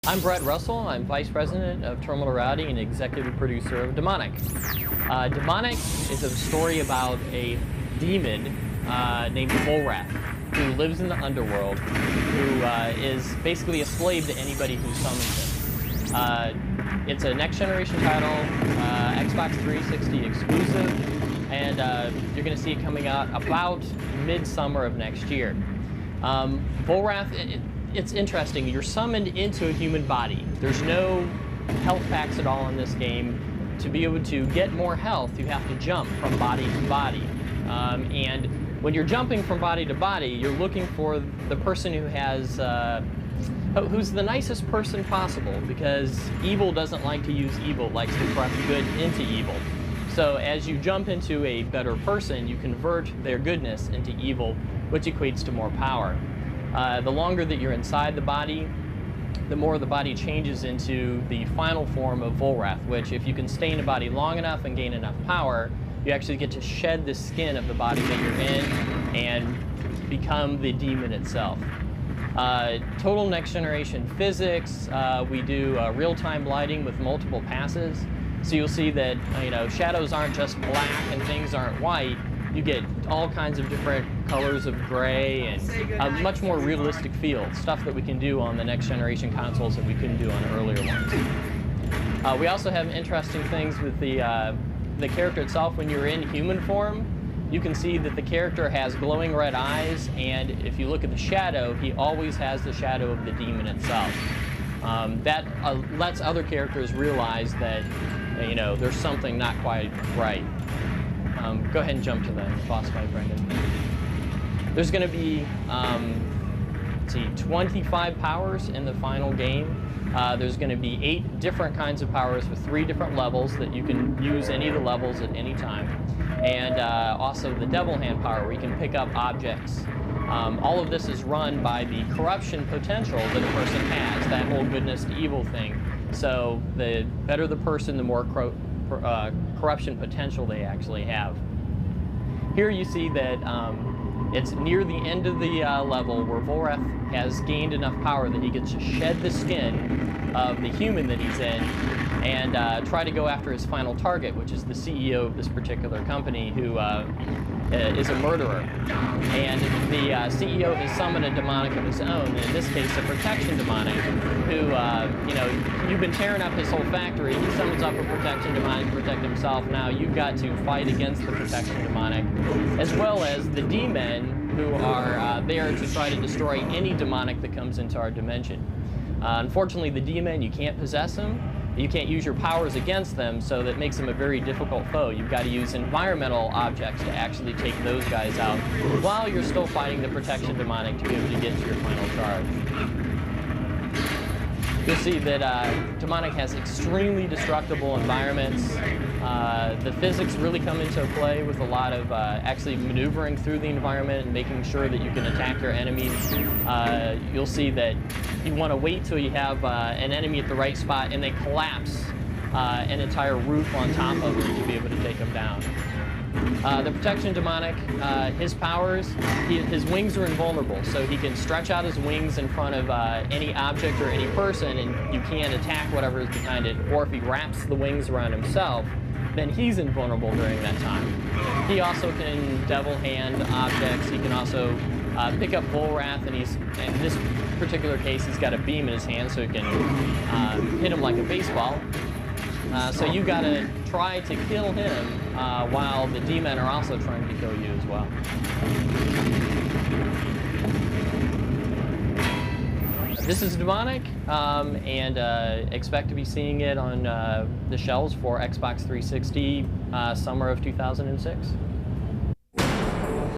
I'm Brett Russell. I'm Vice President of Terminal Routing and Executive Producer of Demonik. Demonik is a story about a demon named Volrath, who lives in the underworld, who is basically a slave to anybody who summons him. It's a next-generation title, Xbox 360 exclusive, and you're going to see it coming out about mid-summer of next year. Volrath, it's interesting. You're summoned into a human body. There's no health packs at all in this game. To be able to get more health, you have to jump from body to body. And when you're jumping from body to body, you're looking for the person who has, who's the nicest person possible, because evil doesn't like to use evil, it likes to corrupt good into evil. So as you jump into a better person, you convert their goodness into evil, which equates to more power. The longer that you're inside the body, the more the body changes into the final form of Volrath, which if you can stay in a body long enough and gain enough power, you actually get to shed the skin of the body that you're in and become the demon itself. Total next generation physics. We do real-time lighting with multiple passes. So you'll see that shadows aren't just black and things aren't white. You get all kinds of different colors of gray and a much more realistic feel, stuff that we can do on the next generation consoles that we couldn't do on earlier ones. We also have interesting things with the character itself. When you're in human form, you can see that the character has glowing red eyes, and if you look at the shadow, he always has the shadow of the demon itself. That lets other characters realize that there's something not quite right. Go ahead and jump to the boss fight, Brendan. There's going to be, 25 powers in the final game. There's going to be 8 different kinds of powers with 3 different levels that you can use any of the levels at any time. And also the Devil Hand power, where you can pick up objects. All of this is run by the corruption potential that a person has, that whole goodness to evil thing. So the better the person, the more corruption potential they actually have. Here you see that it's near the end of the level where Volrath has gained enough power that he gets to shed the skin of the human that he's in and try to go after his final target, which is the CEO of this particular company, who is a murderer. And the CEO has summoned a demonic of his own, in this case a protection demonic, who, you've been tearing up his whole factory. He summons up a protection demonic to protect himself. Now you've got to fight against the protection demonic, as well as the demon, who are there to try to destroy any demonic that comes into our dimension. Unfortunately, the demon, you can't possess him. You can't use your powers against them, so that makes them a very difficult foe. You've got to use environmental objects to actually take those guys out while you're still fighting the protection demonic to be able to get to your final charge. You'll see that Demonic has extremely destructible environments. The physics really come into play with a lot of actually maneuvering through the environment and making sure that you can attack your enemies. You'll see that you want to wait till you have an enemy at the right spot and they collapse an entire roof on top of them to be able to take them down. The protection demonic, his powers, his wings are invulnerable, so he can stretch out his wings in front of any object or any person, and you can't attack whatever is behind it. Or if he wraps the wings around himself, then he's invulnerable during that time. He also can devil hand objects. He can also pick up Volrath, and in this particular case, he's got a beam in his hand, so he can hit him like a baseball. So you got to try to kill him while the demon are also trying to kill you as well. This is Demonic, and expect to be seeing it on the shelves for Xbox 360 summer of 2006.